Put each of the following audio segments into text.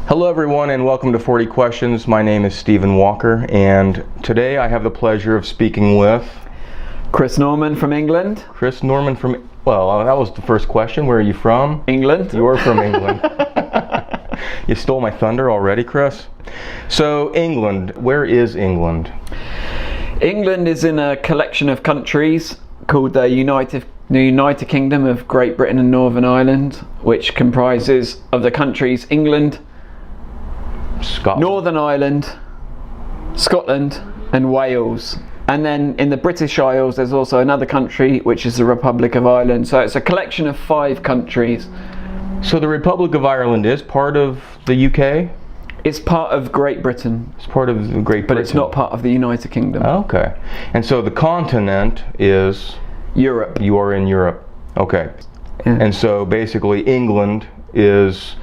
Hello everyone and welcome to 40 Questions. My name is Stephen Walker and today I have the pleasure of speaking with Chris Norman from England. Chris Norman from, well, that was the first question. Where are you from? England. You're from England. You stole my thunder already, Chris. So England, where is England? England is in a collection of countries called the United Kingdom of Great Britain and Northern Ireland, which comprises of the countries England, Scotland, Northern Ireland, Scotland and Wales. And then in the British Isles there's also another country which is the Republic of Ireland. So it's a collection of 5 countries. So the Republic of Ireland is part of the UK? It's part of Great Britain. It's part of Great Britain. But it's not part of the United Kingdom. Okay. And so the continent is? Europe. You are in Europe. Okay. Yeah. And so basically England is,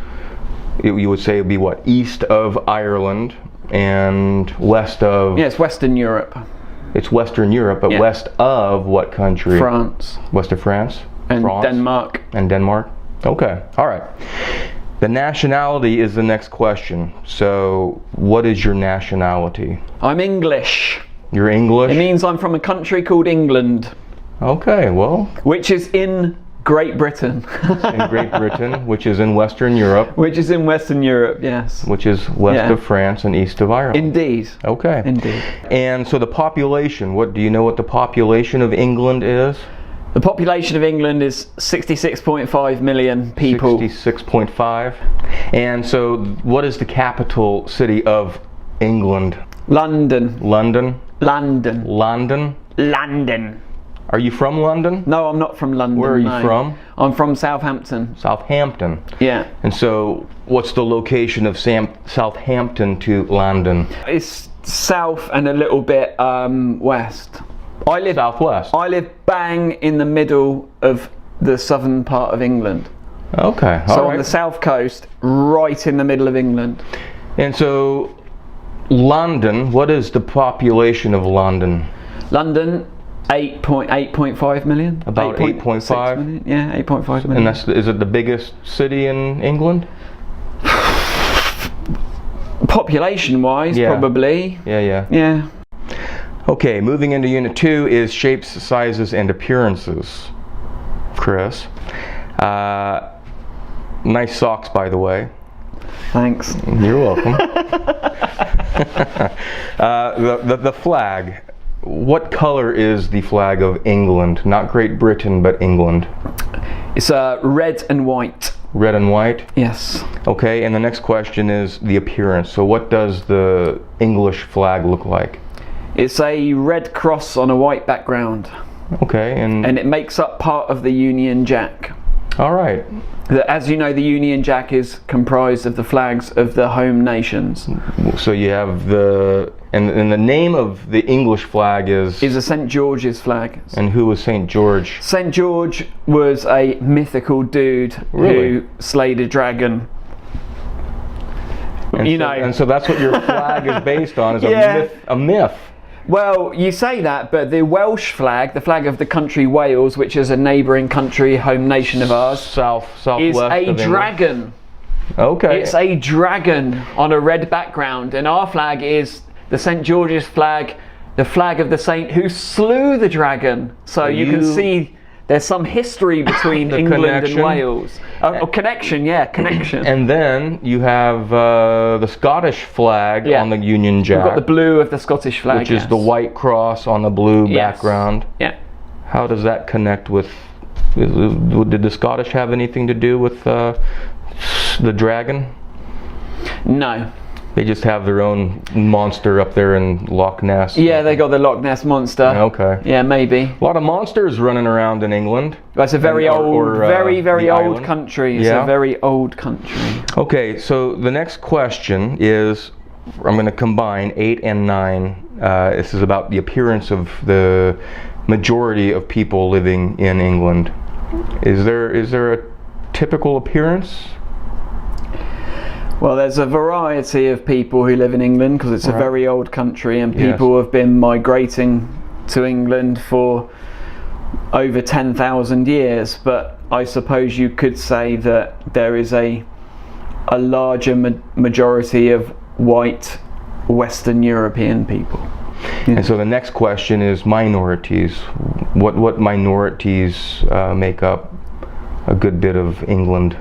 you would say it would be what, east of Ireland and west of? Yeah, it's Western Europe. It's Western Europe, but yeah. West of what country? France. West of France? And France? Denmark. And Denmark? Okay, all right. The nationality is the next question. So what is your nationality? I'm English. You're English? It means I'm from a country called England. Okay, well. Which is in Great Britain. In Great Britain, which is in Western Europe. Which is in Western Europe, yes. Which is west of France and east of Ireland. Indeed. Okay. Indeed. And so the population, do you know what the population of England is? The population of England is 66.5 million people. 66.5. And so what is the capital city of England? London. London? London. London? London. Are you from London? No, I'm not from London. Where are you from? I'm from Southampton. Southampton. Yeah. And so what's the location of Southampton to London? It's south and a little bit west. I live southwest. I live bang in the middle of the southern part of England. Okay. So on the south coast, right in the middle of England. And so London, what is the population of London? London, 8.5 million. About 8.5 million. Yeah, 8.5 million. And is it the biggest city in England? Population wise, yeah. Probably. Yeah. Okay, moving into Unit 2 is shapes, sizes, and appearances. Chris. Nice socks, by the way. Thanks. You're welcome. The flag. What color is the flag of England? Not Great Britain, but England. It's red and white. Red and white? Yes. Okay, and the next question is the appearance. So what does the English flag look like? It's a red cross on a white background. Okay, and it makes up part of the Union Jack. All right. As you know, the Union Jack is comprised of the flags of the home nations. So you have and the name of the English flag is a St. George's flag. And who was St. George? St. George was a mythical dude who slayed a dragon. And so that's what your flag is based on, is a myth. Well, you say that, but the Welsh flag, the flag of the country Wales, which is a neighbouring country, home nation of ours, southwest is a dragon. Okay. It's a dragon on a red background, and our flag is the St. George's flag, the flag of the saint who slew the dragon. So you can see there's some history between England and Wales. Connection. And then you have the Scottish flag on the Union Jack. We've got the blue of the Scottish flag, which is the white cross on the blue background. Yeah. How does that connect with? Did the Scottish have anything to do with the dragon? No. They just have their own monster up there in Loch Ness. Yeah, they got the Loch Ness monster. Okay. Yeah, maybe. A lot of monsters running around in England. That's a very old, very old country. It's a very old country. Okay, so the next question is, I'm going to combine 8 and 9. This is about the appearance of the majority of people living in England. Is there a typical appearance? Well, there's a variety of people who live in England because it's a very old country, and people have been migrating to England for over 10,000 years. But I suppose you could say that there is a a larger majority of white Western European people. And so the next question is minorities. What minorities make up a good bit of England?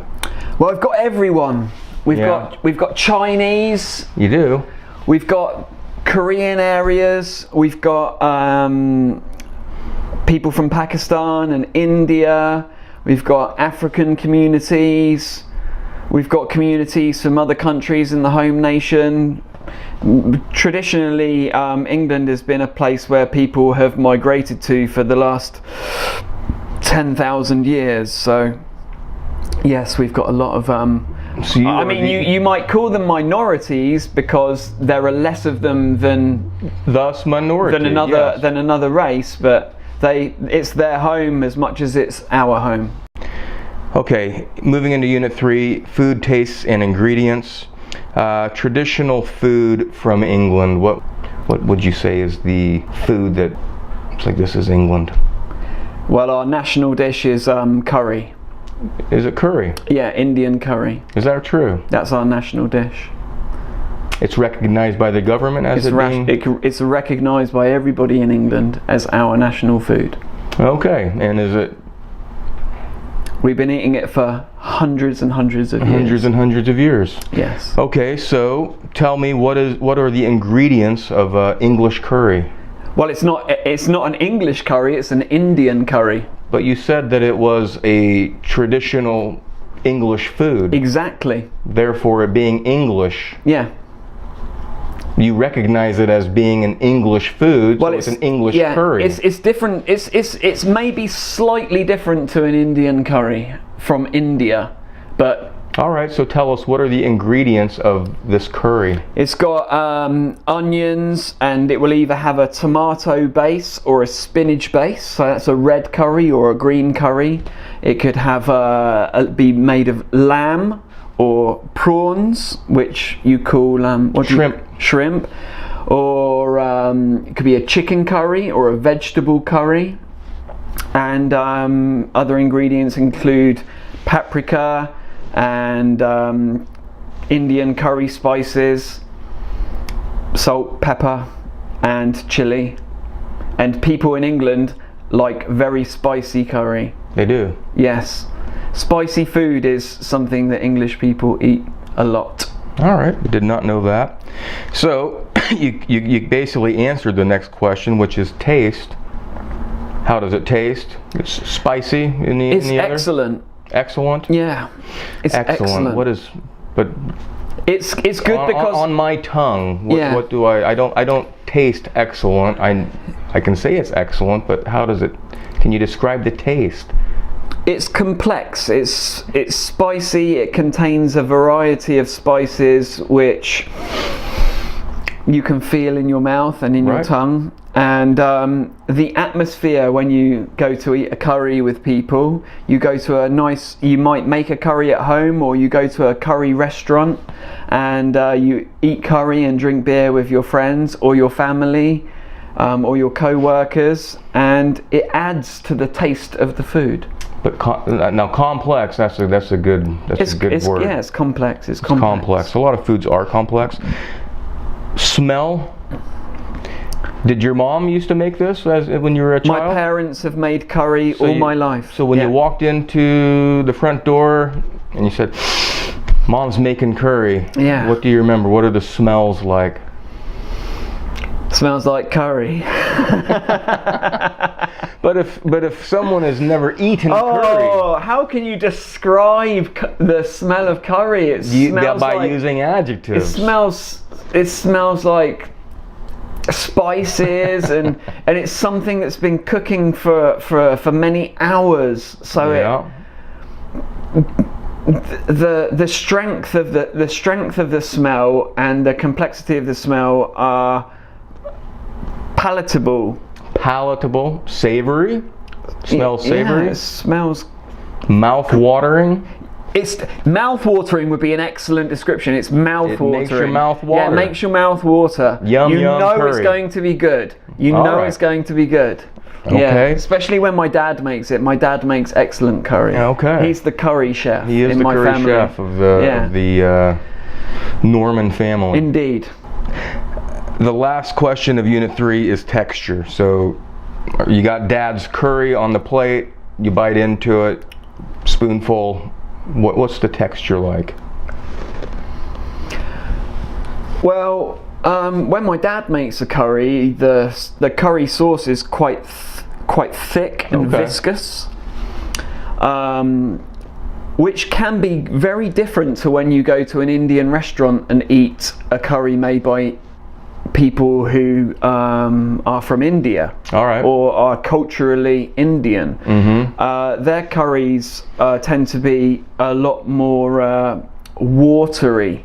Well, I've got everyone. We've got Chinese. You do? We've got Korean areas. We've got people from Pakistan and India. We've got African communities. We've got communities from other countries in the home nation. Traditionally, England has been a place where people have migrated to for the last 10,000 years. So, yes, we've got a lot of... you might call them minorities because there are less of them than another race, but it's their home as much as it's our home. Okay, moving into Unit 3, food, tastes, and ingredients. Traditional food from England. What would you say is the food that it's like this is England? Well, our national dish is curry. Is it curry? Yeah, Indian curry. Is that true? That's our national dish. It's recognized by the government as it's recognized by everybody in England as our national food. Okay, and is it? We've been eating it for hundreds and hundreds of years. Hundreds and hundreds of years. Yes. Okay, so tell me what are the ingredients of English curry? Well, it's not an English curry, it's an Indian curry. But you said that it was a traditional English food. Exactly. Therefore, it being English. Yeah. You recognize it as being an English food, well, so it's an English curry. It's different. It's maybe slightly different to an Indian curry from India, but. All right, so tell us, what are the ingredients of this curry? It's got onions, and it will either have a tomato base or a spinach base. So that's a red curry or a green curry. It could have be made of lamb or prawns, which you call shrimp, or it could be a chicken curry or a vegetable curry. And other ingredients include paprika and Indian curry spices, salt, pepper, and chili. And people in England like very spicy curry. They do? Yes. Spicy food is something that English people eat a lot. All right, did not know that. So you basically answered the next question, which is taste. How does it taste? It's spicy in the It's other? excellent. Excellent? Yeah. It's excellent. What is, but it's good because on my tongue, what do I don't taste excellent. I can say it's excellent, but how does it, can you describe the taste? It's complex. It's spicy. It contains a variety of spices which you can feel in your mouth and in your tongue. And the atmosphere when you go to eat a curry with people, you might make a curry at home, or you go to a curry restaurant and you eat curry and drink beer with your friends or your family or your co-workers, and it adds to the taste of the food. But now complex, that's a good word. Yeah, it's complex. It's complex. A lot of foods are complex. Smell. Did your mom used to make this when you were a child? My parents have made curry all my life. So when you walked into the front door and you said, "Mom's making curry," what do you remember? What are the smells like? Smells like curry. But if someone has never eaten curry, how can you describe the smell of curry? It smells by using adjectives. It smells like spices and it's something that's been cooking for many hours. So the strength of the smell and the complexity of the smell are palatable, savory. Smells savory. Yeah, it smells mouth-watering. It's mouth-watering would be an excellent description. It's mouth-watering. It makes your mouth water. Yeah, it makes your mouth water. Yum, you yum know curry. It's going to be good. You All know right. it's going to be good. Okay. Yeah, especially when my dad makes it. My dad makes excellent curry. Okay. He's the curry chef He is in the my curry family. chef of the Norman family. Indeed. The last question of Unit 3 is texture. So you got Dad's curry on the plate, you bite into it, spoonful. What's the texture like? Well, when my dad makes a curry, the curry sauce is quite thick and Okay. viscous, which can be very different to when you go to an Indian restaurant and eat a curry made by people who are from India. All right. Or are culturally Indian. Mm-hmm. Their curries tend to be a lot more watery.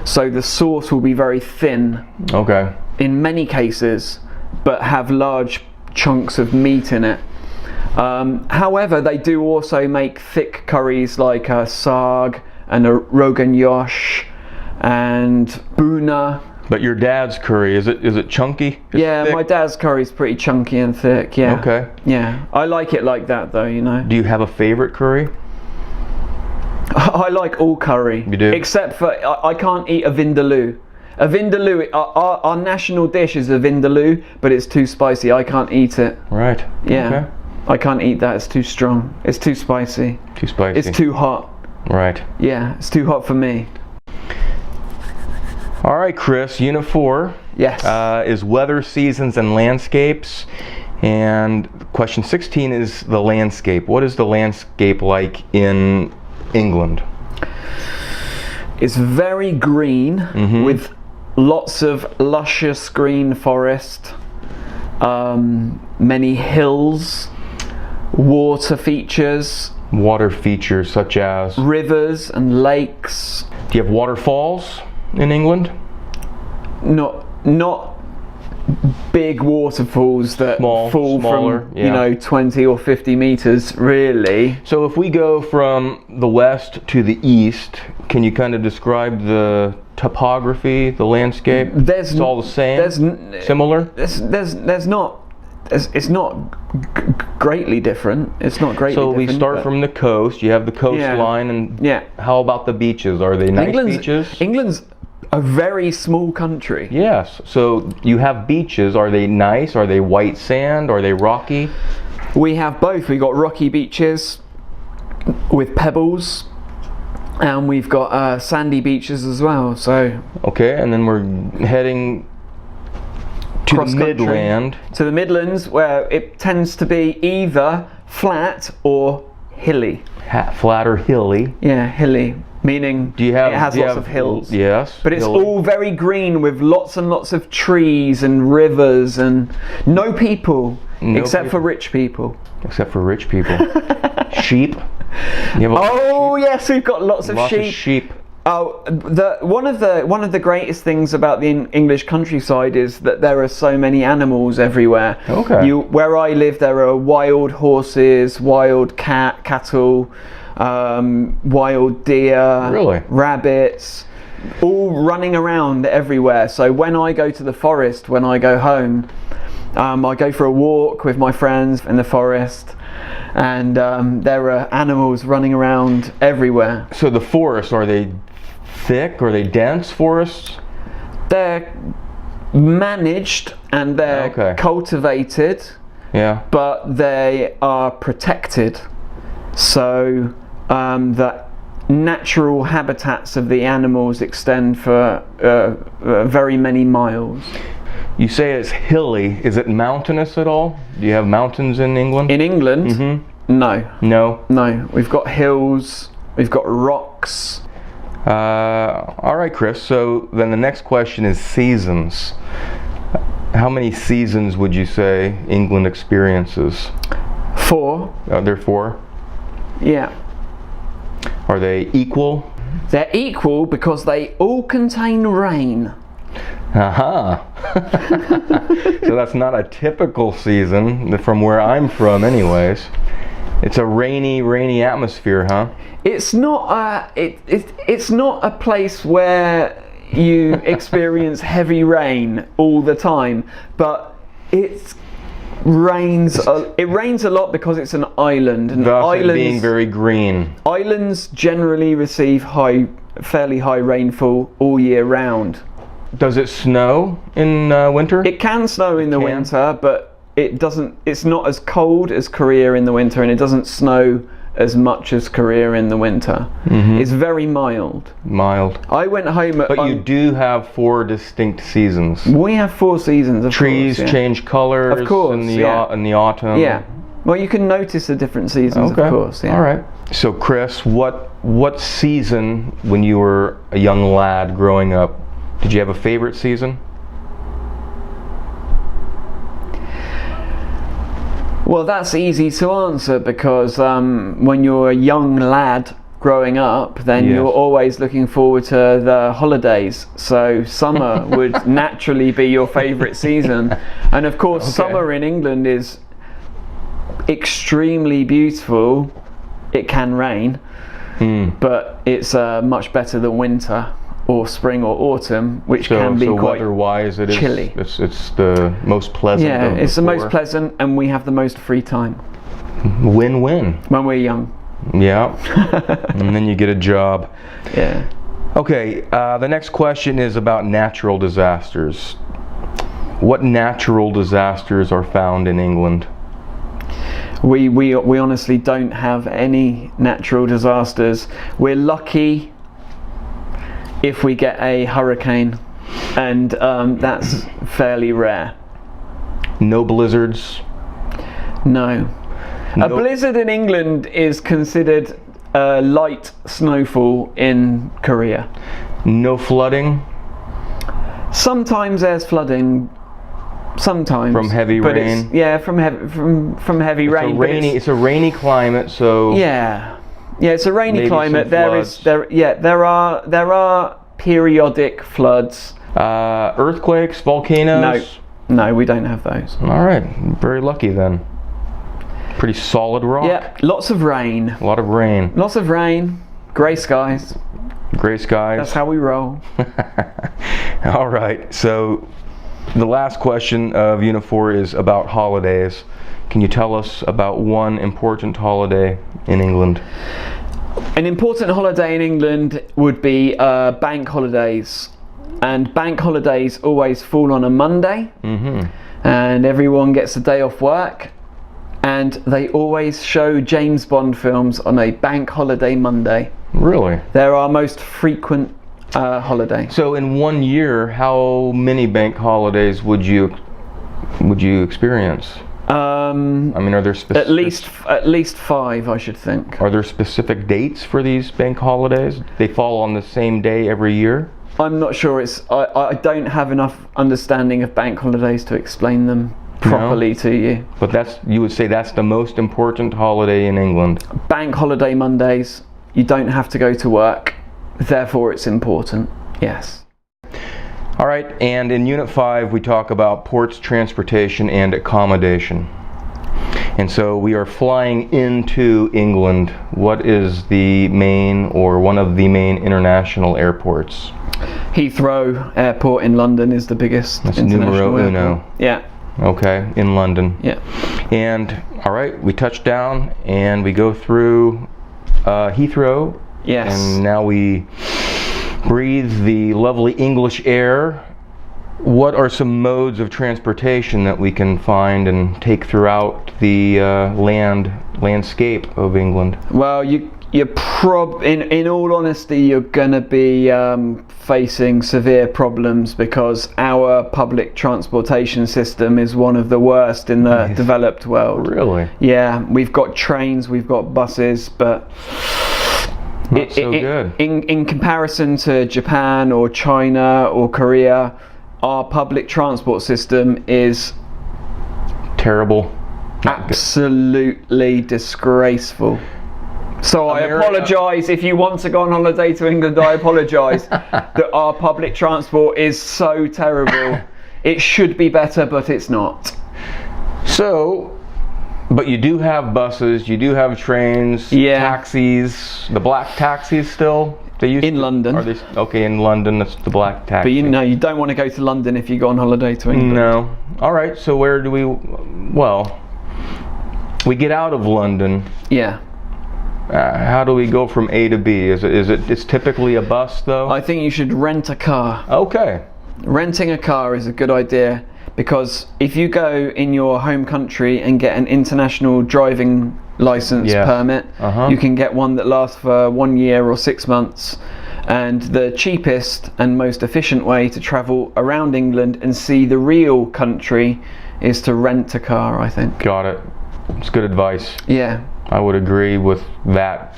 So the sauce will be very thin Okay. in many cases, but have large chunks of meat in it. However, they do also make thick curries like a saag and a rogan josh and buna. But your dad's curry, is it chunky? It's Yeah, thick? my dad's curry is pretty chunky and thick. Yeah. Okay. Yeah, I like it like that though. You know. Do you have a favorite curry? I like all curry. You do? Except for I can't eat a vindaloo. A vindaloo, our national dish is a vindaloo, but it's too spicy. I can't eat it. Right. Yeah. Okay. I can't eat that. It's too strong. It's too spicy. Too spicy. It's too hot. Right. Yeah, it's too hot for me. All right, Chris. Unit 4 Yes. is weather, seasons, and landscapes. And question 16 is the landscape. What is the landscape like in England? It's very green with lots of luscious green forest, many hills, water features, Water features such as. Do rivers and lakes. you have waterfalls in England? Not big waterfalls that fall smaller, from yeah. 20 or 50 meters really. So if we go from the west to the east, can you kind of describe the topography, the landscape? It's all the same? Similar? It's not greatly different. It's not greatly So different. we start but- from the coast, you have the coastline, and Yeah. how about the beaches? Are they nice beaches? England's a very small country. Yes. So you have beaches. Are they nice? Are they white sand? Are they rocky? We have both. We've got rocky beaches with pebbles, and we've got sandy beaches as well. So Okay, and then we're heading to the Cross-country. Midland. to the Midlands, where it tends to be either flat or hilly. Flat or hilly. Yeah, hilly, meaning Do you have? it has do you lots have- of hills. Yes. But it's hilly. all very green with lots and lots of trees and rivers and no people, No except for people. rich people. Except for rich people. Sheep. You have Oh yes, we've got lots of lots sheep. of sheep. Oh, one of the greatest things about the English countryside is that there are so many animals everywhere. Okay. Where I live, there are wild horses, wild cattle, wild deer, Really? rabbits, all running around everywhere. So when I go to the forest, when I go home, I go for a walk with my friends in the forest, and there are animals running around everywhere. So the forests, are they thick? Are they dense forests? They're managed and they're Okay. cultivated, Yeah. but they are protected. So the natural habitats of the animals extend for very many miles. You say it's hilly. Is it mountainous at all? Do you have mountains in England? In England, no. No. No, we've got hills, we've got rocks. All right, Chris. So then the next question is seasons. How many seasons would you say England experiences? 4, There are 4. yeah. Are they equal? They're equal because they all contain rain. Aha. So that's not a typical season from where I'm from anyways. It's a rainy atmosphere, huh? It's not it's not a place where you experience heavy rain all the time, but It rains. It rains a lot because it's an island, and Thus islands it being very green. islands generally receive fairly high rainfall all year round. Does it snow in winter? It can snow in the can? winter, but it doesn't. It's not as cold as Korea in the winter, and it doesn't snow as much as Korea in the winter. It's very mild. Mild. I went home at. But you do have 4 distinct seasons. We have 4 seasons. Of Trees course, yeah. change colors Of course, in the yeah. in the autumn. Yeah. Well, you can notice the different seasons, Okay. of course. Yeah. All right. So, Chris, what season, when you were a young lad growing up, did you have a favorite season? Well, that's easy to answer because when you're a young lad growing up, then Yes. you're always looking forward to the holidays. So summer would naturally be your favourite season. And of course, summer in England is extremely beautiful. It can rain, but it's much better than winter or spring or autumn, which can be quite weather-wise, it chilly. It's the most pleasant. Yeah, of it's the most 4. pleasant, and we have the most free time Win-win. when we're young. Yeah. And then you get a job. Yeah. Okay, the next question is about natural disasters. What natural disasters are found in England? We honestly don't have any natural disasters. We're lucky if we get a hurricane, and that's fairly rare. No blizzards? No. A No- blizzard in England is considered a light snowfall in Korea. No flooding? Sometimes there's flooding. Sometimes From heavy but rain? It's, yeah, from heavy rain. but It's a rainy climate, so yeah, it's a rainy maybe climate. some floods. There are periodic floods. Earthquakes, volcanoes. No, we don't have those. All right, very lucky then. Pretty solid rock. Yeah, lots of rain. A lot of rain. Lots of rain. Grey skies. Gray skies. That's how we roll. All right. So the last question of Unit 4 is about holidays. Can you tell us about one important holiday in England? An important holiday in England would be bank holidays. And bank holidays always fall on a Monday. And everyone gets a day off work. And they always show James Bond films on a bank holiday Monday. Really? They're our most frequent holiday. So in 1 year, how many bank holidays would you experience? I mean, are there specific? At least 5, I should think. Are there specific dates for these bank holidays? They fall on the same day every year? I'm not sure. I don't have enough understanding of bank holidays to explain them properly to you. But you would say that's the most important holiday in England. Bank holiday Mondays, you don't have to go to work, therefore it's important. Yes. All right, and in Unit 5 we talk about ports, transportation, and accommodation. And so we are flying into England. What is the main or one of the main international airports? Heathrow Airport in London is the biggest. That's international numero uno. airport. Yeah. Okay, in London. Yeah. And all right, we touch down and we go through Heathrow. Yes. And now we breathe the lovely English air. What are some modes of transportation that we can find and take throughout the landscape of England? Well, in all honesty, you're going to be facing severe problems because our public transportation system is one of the worst in the developed world. Really? Yeah, we've got trains, we've got buses, but Not so good. In comparison to Japan or China or Korea, our public transport system is Terrible. absolutely disgraceful. So I America- apologise if you want to go on holiday to England. I apologise that our public transport is so terrible. It should be better, but it's not. So, but you do have buses, you do have trains, Yeah. taxis, the black taxis still? They use in London. Are they okay in London? That's the black taxi. But you don't want to go to London if you go on holiday to England. No. All right. So where do we? Well, we get out of London. Yeah. How do we go from A to B? It's typically a bus though? I think you should rent a car. Okay. Renting a car is a good idea, because if you go in your home country and get an international driving license permit, you can get one that lasts for 1 year or 6 months. And the cheapest and most efficient way to travel around England and see the real country is to rent a car, I think. Got it. It's good advice. Yeah. I would agree with that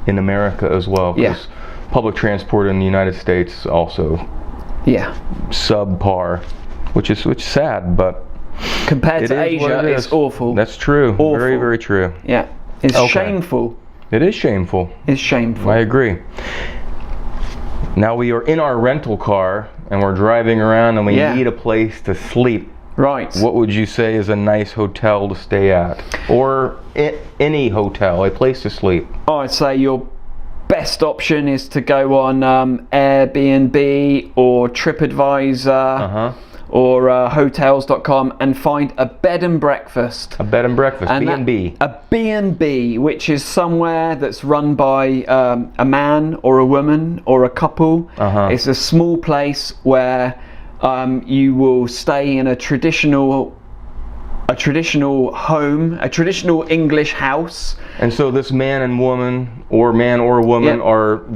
in America as well. Yeah. Public transport in the United States is also subpar, which is sad, but compared to Asia, it's awful. That's true. Awful. Very, very true. Yeah. It's shameful. It is shameful. It's shameful. I agree. Now we are in our rental car and we're driving around and we need a place to sleep. Right. What would you say is a nice hotel to stay at? Or any hotel, a place to sleep? Oh, I'd say your best option is to go on Airbnb or TripAdvisor or hotels.com and find a bed and breakfast. A bed and breakfast, B&B. A B&B, which is somewhere that's run by a man or a woman or a couple. It's a small place where you will stay in a traditional home, a traditional English house. And so this man and woman, or man or woman,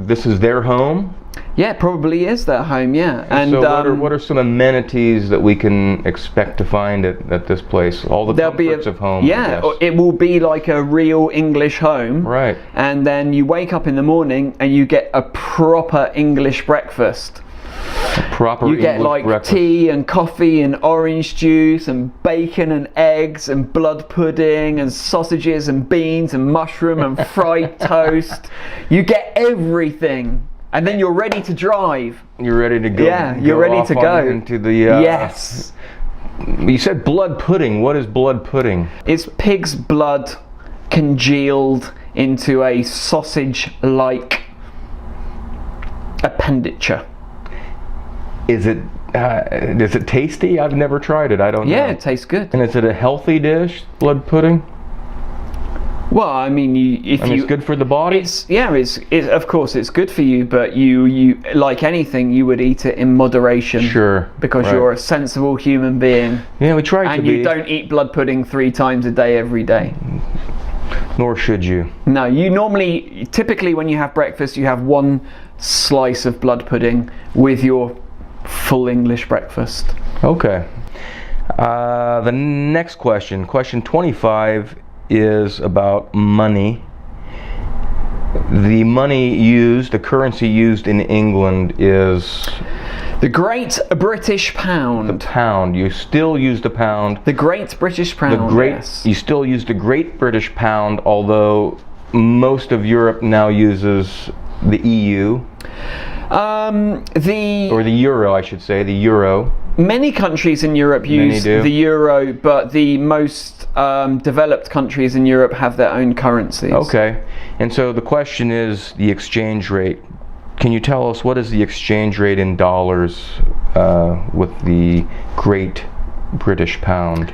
this is their home? Yeah, it probably is their home, yeah. And so what are some amenities that we can expect to find at this place? All the comforts of home. Yeah, it will be like a real English home. Right. And then you wake up in the morning and you get a proper English breakfast. You get like breakfast. Tea and coffee and orange juice and bacon and eggs and blood pudding and sausages and beans and mushroom and fried toast. You get everything, and then you're ready to drive. You're ready to go. Yeah, you're ready to go into the. Yes. You said blood pudding. What is blood pudding? It's pig's blood congealed into a sausage-like appendage. Is it tasty? I've never tried it. I don't know. Yeah, it tastes good. And is it a healthy dish, blood pudding? Well, I mean, it's good for the body. It's of course it's good for you, but you like anything, you would eat it in moderation. Sure. Because you're a sensible human being. Yeah, we try to be. And you don't eat blood pudding 3 times a day every day. Nor should you. No, typically when you have breakfast, you have 1 slice of blood pudding with your full English breakfast. Okay. The next question 25, is about money. The currency used in England is the Great British Pound. The pound. You still use the pound. The Great British Pound. Yes. You still use the Great British Pound, although most of Europe now uses the EU. Or the euro, I should say, the euro. Many countries in Europe use the euro, but the most developed countries in Europe have their own currencies. Okay, and so the question is the exchange rate. Can you tell us what is the exchange rate in dollars with the Great British Pound?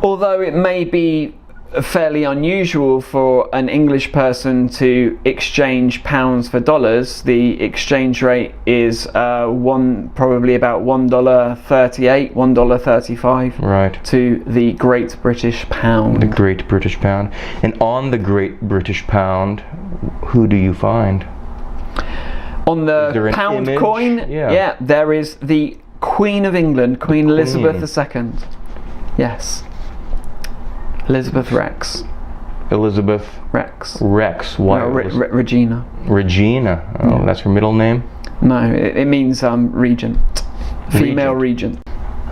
Although it may be fairly unusual for an English person to exchange pounds for dollars, the exchange rate is probably about $1.38, $1.35 right, to the Great British Pound. The Great British Pound. And on the Great British Pound, who do you find? On the pound coin, there is the Queen of England, Queen Elizabeth II. Yes. Elizabeth Rex. Elizabeth Rex. Why? No, Regina. Regina. Oh, that's her middle name? No, it means regent. Female regent.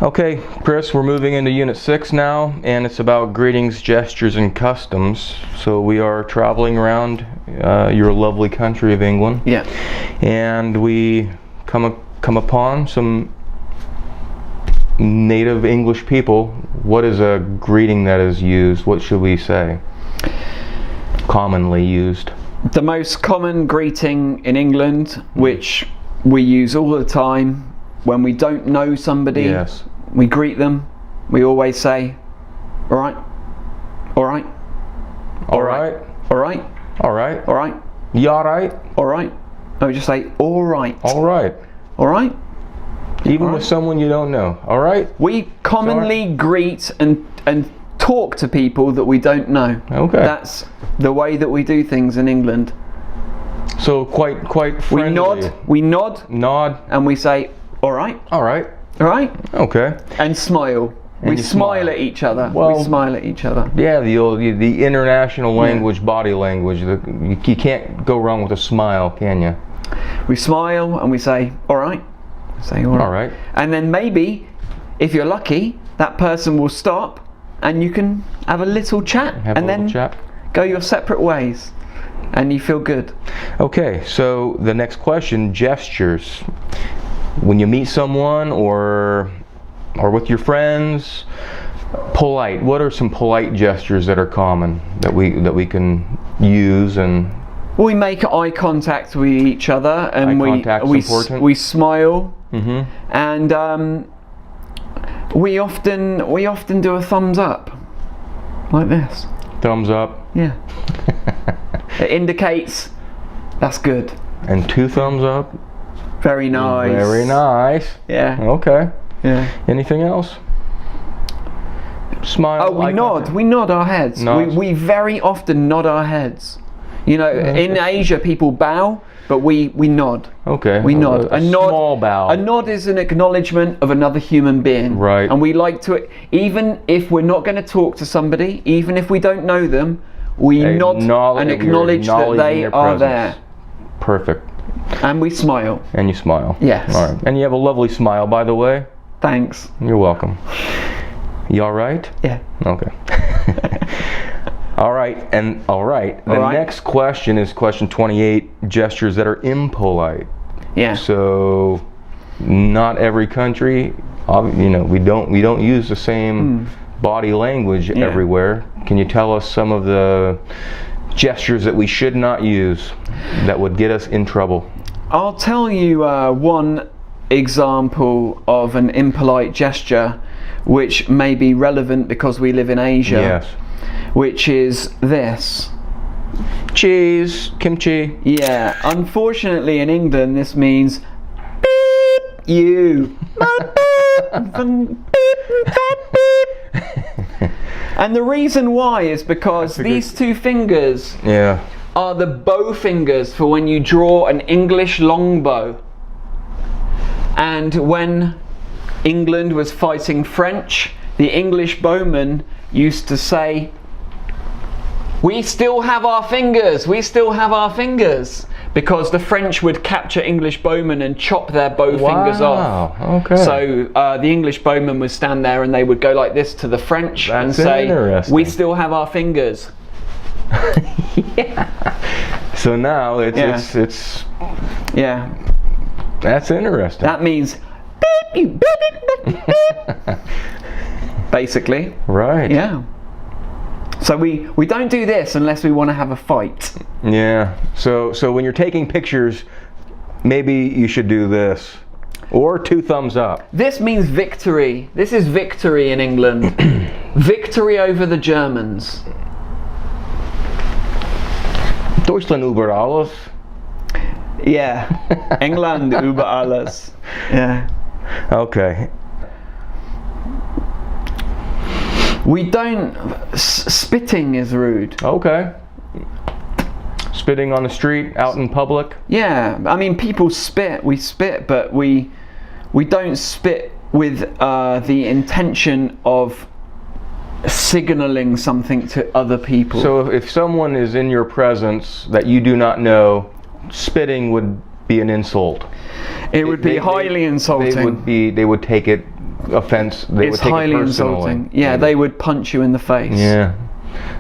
Okay, Chris, we're moving into Unit 6 now, and it's about greetings, gestures, and customs. So we are traveling around your lovely country of England. Yeah. And we come upon some native English people. What is a greeting that is used? What should we say? Commonly used. The most common greeting in England, which we use all the time when we don't know somebody, Yes. we greet them. We always say, "All right, all right, All right. all right, All right. all right, You all right? all right." No, we just say, "All right, All right. all right." Even All with right. someone you don't know. All right. We commonly greet and talk to people that we don't know. Okay. That's the way that we do things in England. So quite friendly. We nod, Nod. and we say, "All right, All right. all right," Okay. and smile. And We you smile smile. at each other. Well- We smile at each other. Yeah, the international language, body language. You can't go wrong with a smile, can you? We smile and we say, "All right." Say, "All right." All right. And then maybe, if you're lucky, that person will stop, and you can have a little chat, Have and a little then chat. go your separate ways, and you feel good. Okay, so the next question, gestures. When you meet someone or with your friends, polite. What are some polite gestures that are common that we can use? And We make eye contact with each other, and Eye contact's important. we smile, Mhm. and we often do a thumbs up, like this. Thumbs up Yeah. It indicates that's good. and 2 thumbs up. Very nice. Very nice. Yeah. Okay. Yeah. Anything else? Smile. Oh, we eye nod. contact. We nod our heads. Nods. We very often nod our heads. You know, in Asia, people bow, but we nod. Okay. We nod. A nod. small bow. A nod is an acknowledgement of another human being. Right. And we like to, even if we're not going to talk to somebody, even if we don't know them, we nod and acknowledge that acknowledging they their are presence. there. Perfect. And we smile. And you smile. Yes. All right. And you have a lovely smile, by the way. Thanks. You're welcome. You all right? Yeah. Okay. All right. All right. The All right. next question is question 28, gestures that are impolite. Yeah. So not every country, we don't use the same body language everywhere. Can you tell us some of the gestures that we should not use that would get us in trouble? I'll tell you one example of an impolite gesture which may be relevant because we live in Asia. Yes. Which is this. Cheese, kimchi. Yeah, unfortunately in England this means beep you. And the reason why is because these two fingers Yeah. are the bow fingers for when you draw an English longbow. And when England was fighting French, the English bowmen used to say, "We still have our fingers, we still have our fingers," because the French would capture English bowmen and chop their bow fingers off. Wow, okay. So the English bowmen would stand there and they would go like this to the French and That's say, interesting. "We still have our fingers." Yeah. So now it's Yeah. that's interesting. That means basically. Right. Yeah. So we don't do this unless we want to have a fight. Yeah. So when you're taking pictures, maybe you should do this. Or 2 thumbs up. This means victory. This is victory in England. Victory over the Germans. Deutschland über alles. Yeah. England über alles. Yeah. Okay. We don't. Spitting is rude. Okay. Spitting on the street, out in public. Yeah. I mean, people spit. We spit, but we don't spit with the intention of signaling something to other people. So if someone is in your presence that you do not know, spitting would be an insult. it would be highly insulting. They would take it offense. They would It's take highly it personally. insulting. Yeah, they would punch you in the face. Yeah.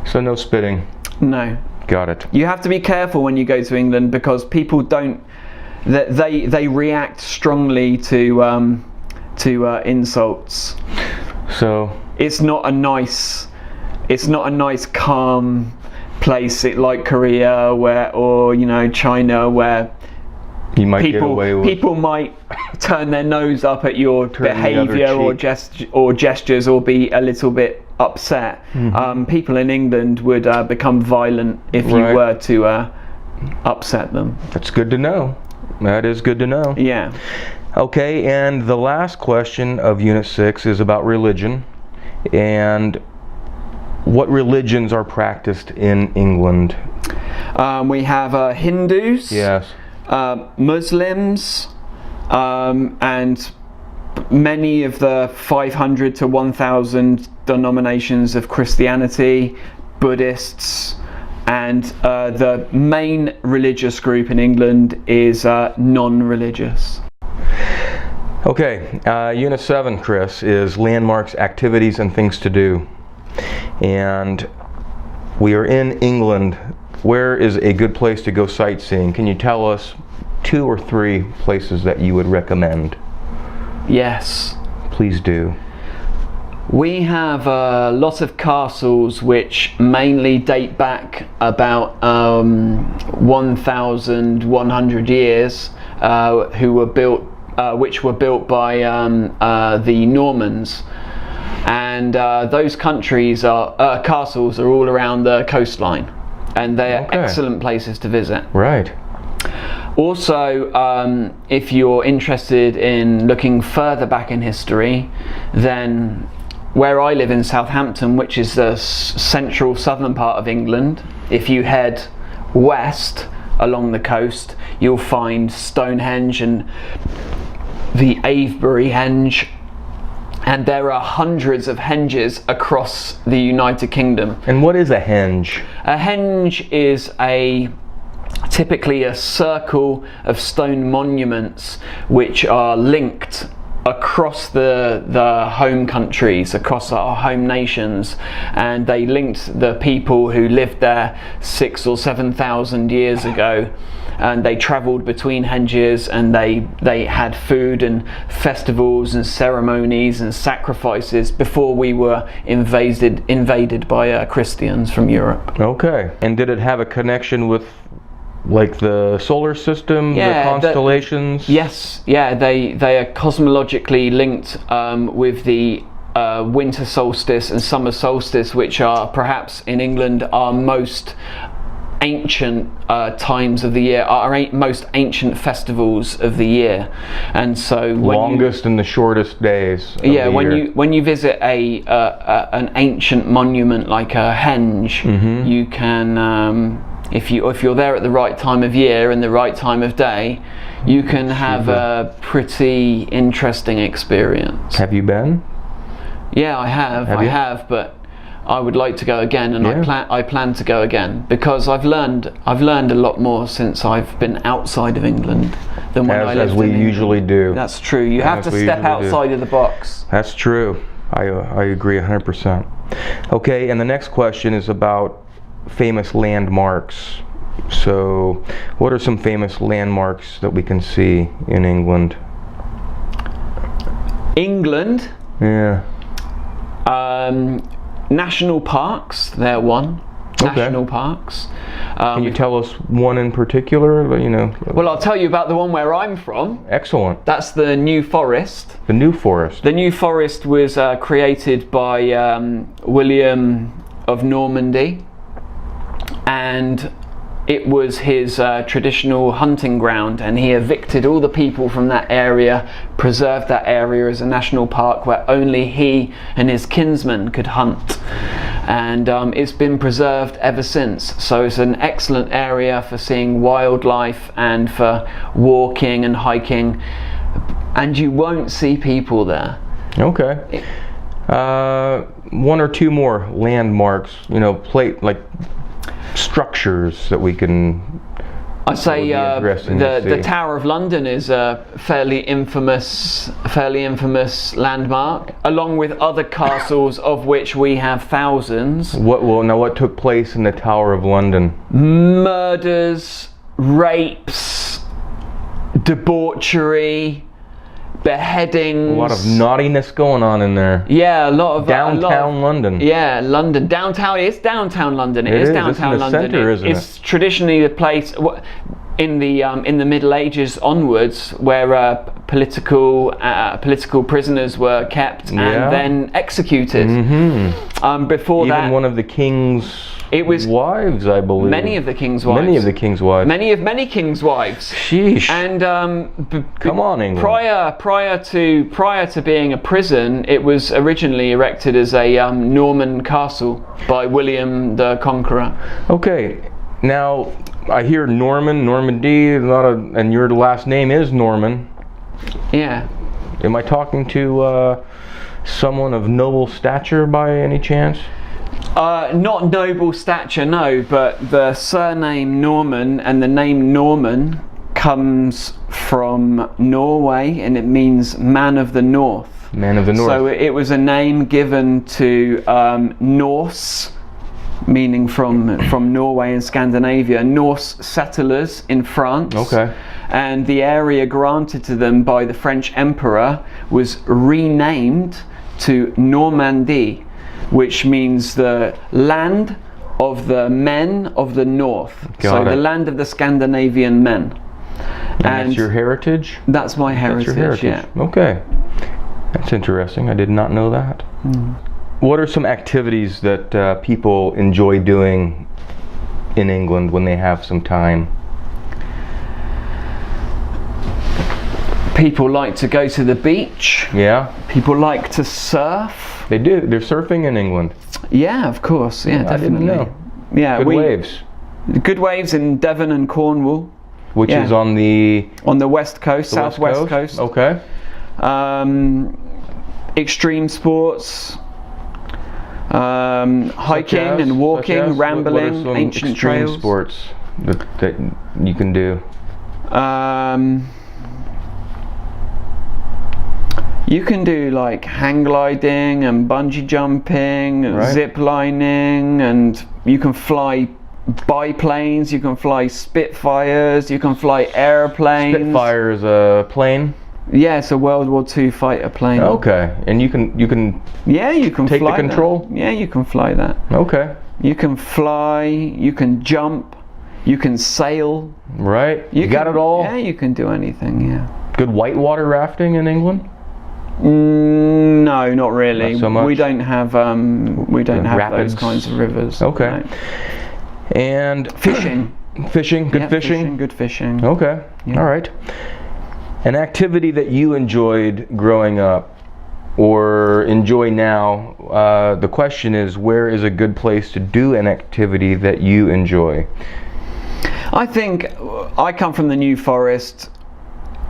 So no spitting. No. Got it. You have to be careful when you go to England because people don't. They react strongly to insults. So It's not a nice calm place like Korea, or China, where you might get away with. people might turn their nose up at your behaviour or gestures, or be a little bit upset. People in England would become violent if you were to upset them. That's good to know. That is good to know. Yeah. Okay, and the last question of Unit 6 is about religion, and what religions are practiced in England? We have Hindus. Yes. Muslims, and many of the 500 to 1,000 denominations of Christianity, Buddhists, and the main religious group in England is non-religious. Okay, Unit 7, Chris, is landmarks, activities, and things to do. And we are in England. Where is a good place to go sightseeing? Can you tell us 2 or 3 places that you would recommend? Yes. Please do. We have a lot of castles which mainly date back about 1,100 years, which were built by the Normans. And those castles are all around the coastline. And they are excellent places to visit. Right. Also, if you're interested in looking further back in history, then where I live in Southampton, which is the central southern part of England, if you head west along the coast, you'll find Stonehenge and the Avebury Henge. And there are hundreds of henges across the United Kingdom. And what is a henge? A henge is typically a circle of stone monuments which are linked across the home countries, across our home nations, and they linked the people who lived there 6,000 or 7,000 years ago. And they travelled between henges, and they had food and festivals and ceremonies and sacrifices before we were invaded by Christians from Europe. Okay. And did it have a connection with like the solar system, the constellations? Yes. Yeah. They are cosmologically linked with the winter solstice and summer solstice, which are perhaps in England our most ancient times of the year, our most ancient festivals of the year. And so longest and the shortest days of the year. When you visit an ancient monument like a henge, you can if you're there at the right time of year and the right time of day, you can have a pretty interesting experience. Have you been? Yeah, I have, but I would like to go again, and I plan to go again, because I've learned a lot more since I've been outside of England than when I lived in England. As we usually do. That's true. You have to step outside of the box. That's true. I agree 100%. Okay, and the next question is about famous landmarks. So, what are some famous landmarks that we can see in England? England? Yeah. National parks, they're one. National parks. Can you tell us one in particular? Well, I'll tell you about the one where I'm from. Excellent. That's the New Forest. The New Forest. The New Forest was created by William of Normandy, and it was his traditional hunting ground, and he evicted all the people from that area, preserved that area as a national park where only he and his kinsmen could hunt. And it's been preserved ever since. So it's an excellent area for seeing wildlife and for walking and hiking. And you won't see people there. Okay. 1 or 2 more landmarks, like structures that we can. I say the Tower of London is a fairly infamous landmark, along with other castles of which we have thousands. What took place in the Tower of London? Murders, rapes, debauchery, beheadings. A lot of naughtiness going on in there. Yeah, a lot of downtown London. Yeah, London downtown. It's downtown London. It is downtown it's in the London. Center, isn't it? It's traditionally the place in the Middle Ages onwards where political prisoners were kept and then executed. Before that, even one of the king's wives, I believe. Many of the king's wives. Many of the king's wives. Many king's wives. Sheesh. And come on, England. Prior to being a prison, it was originally erected as a Norman castle by William the Conqueror. Okay, now I hear Normandy, and your last name is Norman. Yeah. Am I talking to someone of noble stature by any chance? Not noble stature, no, but the surname Norman and the name Norman comes from Norway, and it means man of the north. Man of the north. So it was a name given to Norse, meaning from Norway and Scandinavia, Norse settlers in France. Okay. And the area granted to them by the French emperor was renamed to Normandy, which means the land of the men of the north. The land of the Scandinavian men. And that's your heritage? That's my heritage, that's your heritage. Yeah. Okay. That's interesting. I did not know that. What are some activities that people enjoy doing in England when they have some time? People like to go to the beach. Yeah. People like to surf. They do. They're surfing in England. Yeah, of course. Yeah, definitely. I didn't know. Yeah, good waves. Good waves in Devon and Cornwall. Which is on the west coast, southwest coast. Okay. Extreme sports. Hiking and walking, rambling, what are some ancient extreme trails. sports that you can do? You can do like hang gliding and bungee jumping, zip lining, and you can fly biplanes, you can fly Spitfires, you can fly airplanes. Spitfire is a plane? Yeah, it's a World War II fighter plane. Okay, and you can take the control? That. Yeah, you can fly that. Okay. You can fly, you can jump, you can sail. Right. You got it all? Yeah, you can do anything, yeah. Good whitewater rafting in England? No, not really. Not so much? We don't have rapids. those kinds of rivers. Okay. No. And fishing. Good fishing? Good fishing. Okay. Yeah. All right. An activity that you enjoyed growing up or enjoy now, the question is, where is a good place to do an activity that you enjoy? I think I come from the New Forest,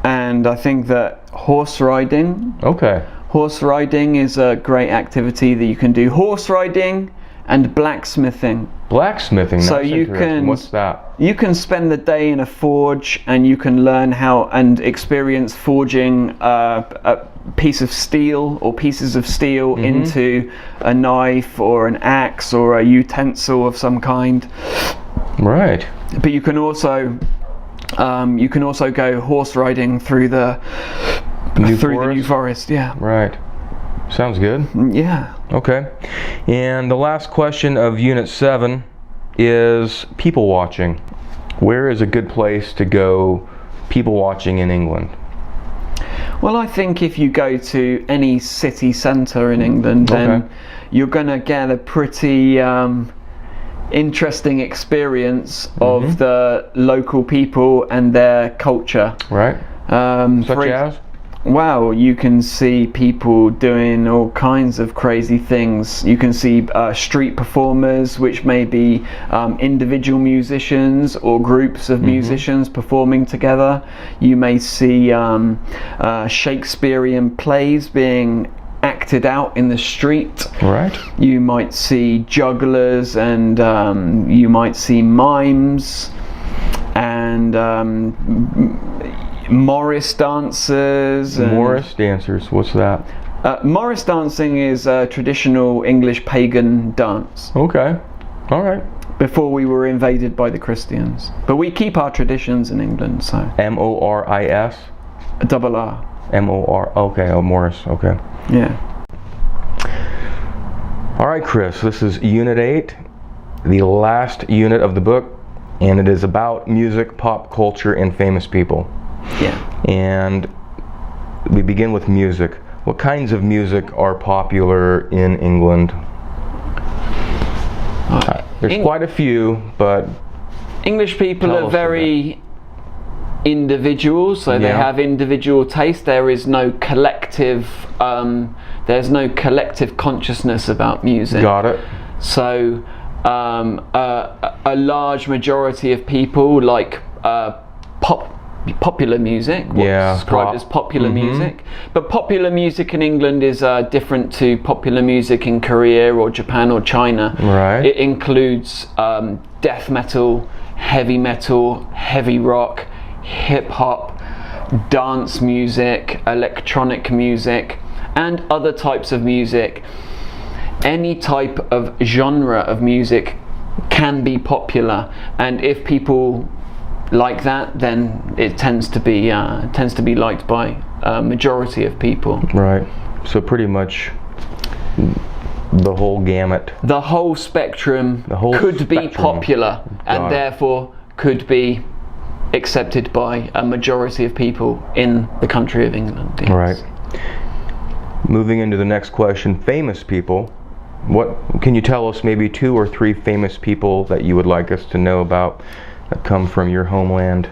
and I think that horse riding. Okay. Horse riding is a great activity that you can do. Horse riding and blacksmithing. Blacksmithing. So that's you interesting. can. What's that? You can spend the day in a forge, and you can learn how and experience forging a piece of steel or pieces of steel into a knife or an axe or a utensil of some kind. Right. But you can also go horse riding through the New Forest. Yeah. Right. Sounds good. Yeah. Okay. And the last question of Unit 7 is people watching. Where is a good place to go people watching in England? Well, I think if you go to any city centre in England, then you're going to get a pretty interesting experience of the local people and their culture. Right. Such as? Wow, you can see people doing all kinds of crazy things. You can see street performers, which may be individual musicians or groups of musicians performing together. You may see Shakespearean plays being acted out in the street. Right. You might see jugglers, and you might see mimes, and Morris dancers. Morris dancers, what's that? Morris dancing is a traditional English pagan dance. Okay, all right. Before we were invaded by the Christians. But we keep our traditions in England, so. M-O-R-I-S? Double R. M-O-R. Okay, oh, Morris. Okay. Yeah. All right, Chris. This is Unit 8, the last unit of the book, and it is about music, pop culture, and famous people. Yeah. And we begin with music. What kinds of music are popular in England? There's quite a few, but English people are very individual, so they have individual taste. There is no collective. There's no collective consciousness about music. Got it. So a large majority of people like popular music, what's described as popular music. But popular music in England is different to popular music in Korea or Japan or China. Right. It includes death metal, heavy rock, hip hop, dance music, electronic music, and other types of music. Any type of genre of music can be popular, and if people like that, then it tends to be liked by a majority of people. Right. So pretty much the whole gamut. The whole spectrum could be popular, and therefore could be accepted by a majority of people in the country of England. Yes. Right. Moving into the next question, famous people. What can you tell us? Maybe 2 or 3 famous people that you would like us to know about that come from your homeland?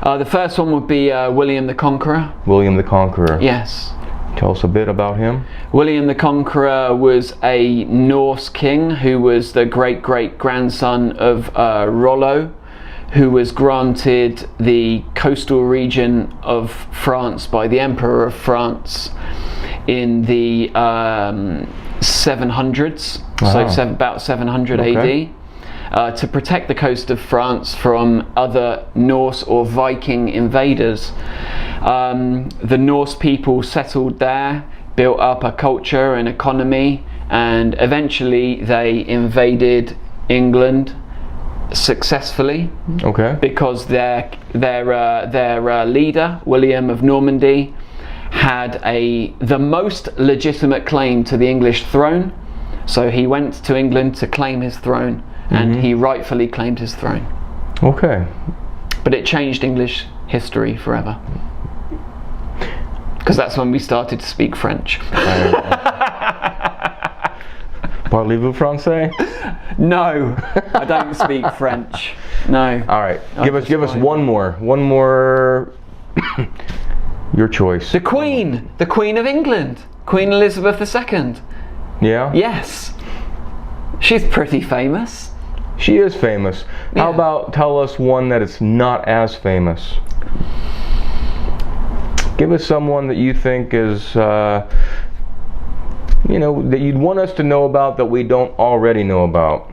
The first one would be William the Conqueror. William the Conqueror. Yes. Tell us a bit about him. William the Conqueror was a Norse king who was the great-great-grandson of Rollo, who was granted the coastal region of France by the Emperor of France in the 700s, so about 700 AD. To protect the coast of France from other Norse or Viking invaders. The Norse people settled there, built up a culture and economy, and eventually they invaded England successfully. Okay. Because their leader, William of Normandy, had the most legitimate claim to the English throne. So he went to England to claim his throne. And he rightfully claimed his throne. Okay. But it changed English history forever. Because that's when we started to speak French. Parlez-vous français? No, I don't speak French. No. All right. Give us one more. One more. Your choice. The Queen of England, Queen Elizabeth II. Yeah? Yes. She's pretty famous. She is famous. Yeah. How about tell us one that is not as famous? Give us someone that you think is, that you'd want us to know about that we don't already know about.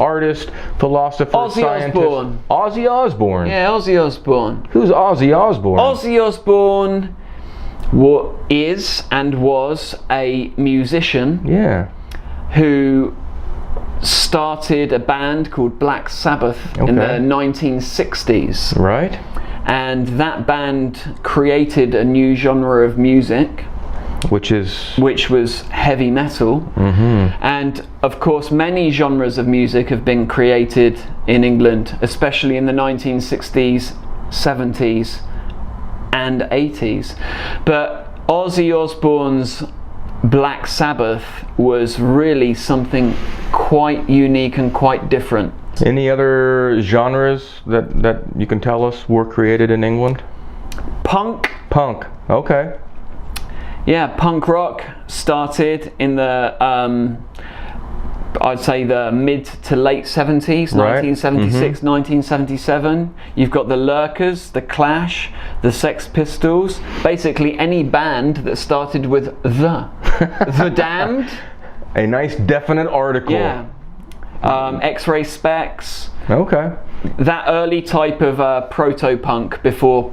Artist, philosopher, scientist. Osbourne. Ozzy Osbourne. Yeah, Ozzy Osbourne. Who's Ozzy Osbourne? Ozzy Osbourne is and was a musician. Yeah. Who started a band called Black Sabbath in the 1960s. Right. And that band created a new genre of music, which was heavy metal. And of course many genres of music have been created in England, especially in the 1960s, 70s and 80s. But Ozzy Osbourne's Black Sabbath was really something quite unique and quite different. Any other genres that you can tell us were created in England? Punk. Okay. Yeah, punk rock started in the I'd say the mid to late 70s, right. 1976, 1977. You've got the Lurkers, the Clash, the Sex Pistols, basically any band that started with the Damned. A nice definite article. Yeah. X-Ray Specs. Okay. That early type of proto-punk before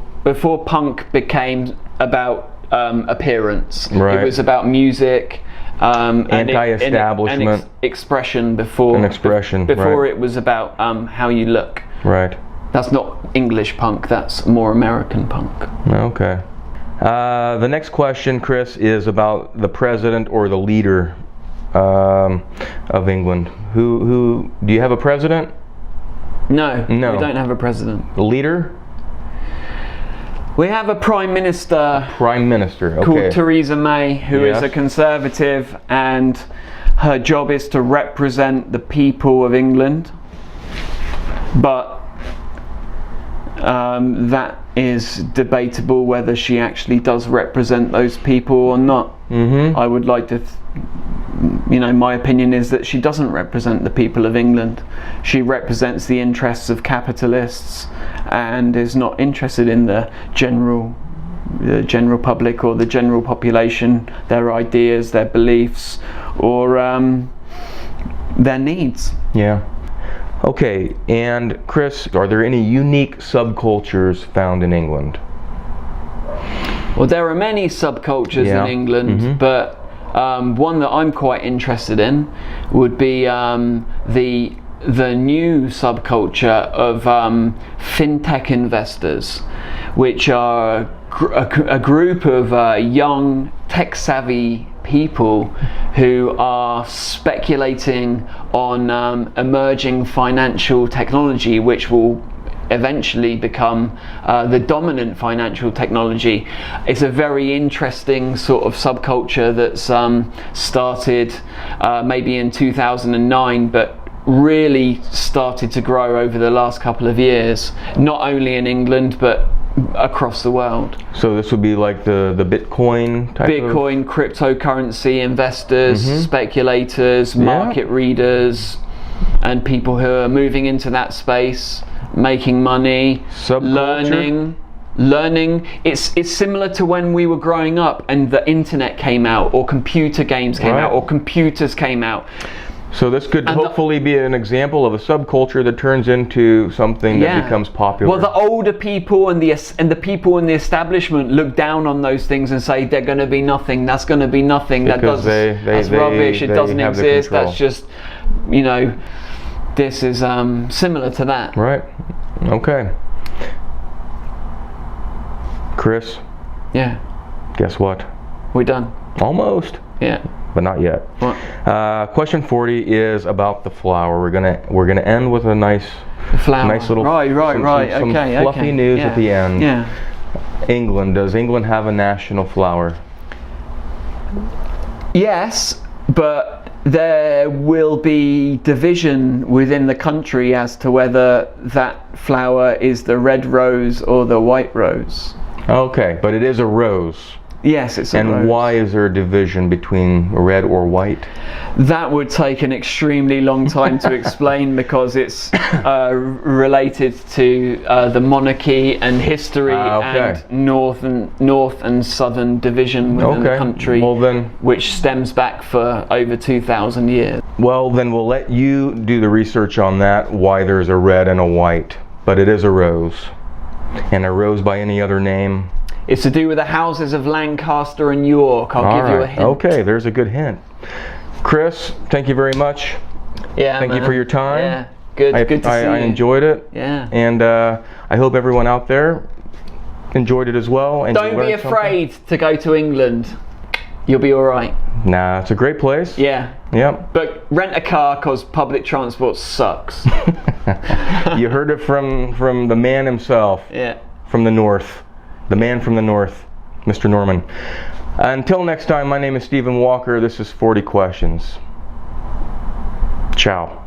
punk became about appearance. Right. It was about music. Anti-establishment. Expression before. An expression. Before right. it was about how you look. Right. That's not English punk, that's more American punk. Okay. The next question, Chris, is about the president or the leader of England. Who do you have a president? No, No. we don't have a president. The leader? We have a prime minister. Prime minister, okay. Called Theresa May, who is Yes. a conservative, and her job is to represent the people of England. But that is debatable whether she actually does represent those people or not. I would like to, my opinion is that she doesn't represent the people of England. She represents the interests of capitalists and is not interested in the general public or the general population, their ideas, their beliefs, or their needs. Yeah. Okay, and Chris, are there any unique subcultures found in England? Well, there are many subcultures in England, but one that I'm quite interested in would be the new subculture of fintech investors, which are a group of young, tech-savvy people who are speculating on emerging financial technology, which will eventually become the dominant financial technology. It's a very interesting sort of subculture that's started maybe in 2009, but really started to grow over the last couple of years, not only in England but across the world. So this would be like the Bitcoin type Bitcoin, cryptocurrency investors, speculators, market readers, and people who are moving into that space, making money, learning. It's similar to when we were growing up and the internet came out, or computer games came out, or computers came out. So this could hopefully be an example of a subculture that turns into something that becomes popular. Well, the older people and the people in the establishment look down on those things and say they're going to be nothing. That's going to be nothing. Because that's rubbish. It doesn't exist. That's just, this is similar to that. Right. Okay. Chris. Yeah. Guess what? We're done. Almost. Yeah. But not yet. What? Question 40 is about the flower. We're gonna end with a nice flower. Nice little some fluffy news at the end. Yeah. England. Does England have a national flower? Yes, but there will be division within the country as to whether that flower is the red rose or the white rose. Okay, but it is a rose. Yes, it's a rose. And why is there a division between red or white? That would take an extremely long time to explain because it's related to the monarchy and history and north and southern division within the country, which stems back for over 2,000 years. Well, then we'll let you do the research on that, why there's a red and a white. But it is a rose. And a rose by any other name? It's to do with the houses of Lancaster and York. I'll give you a hint. Okay, there's a good hint. Chris, thank you very much. Yeah, Thank you for your time. Yeah, good to see you. I enjoyed it. Yeah. And I hope everyone out there enjoyed it as well. And don't be afraid to go to England. You'll be all right. Nah, it's a great place. Yeah. Yep. But rent a car because public transport sucks. You heard it from the man himself. Yeah. From the north. The man from the north, Mr. Norman. Until next time, my name is Stephen Walker. This is 40 Questions. Ciao.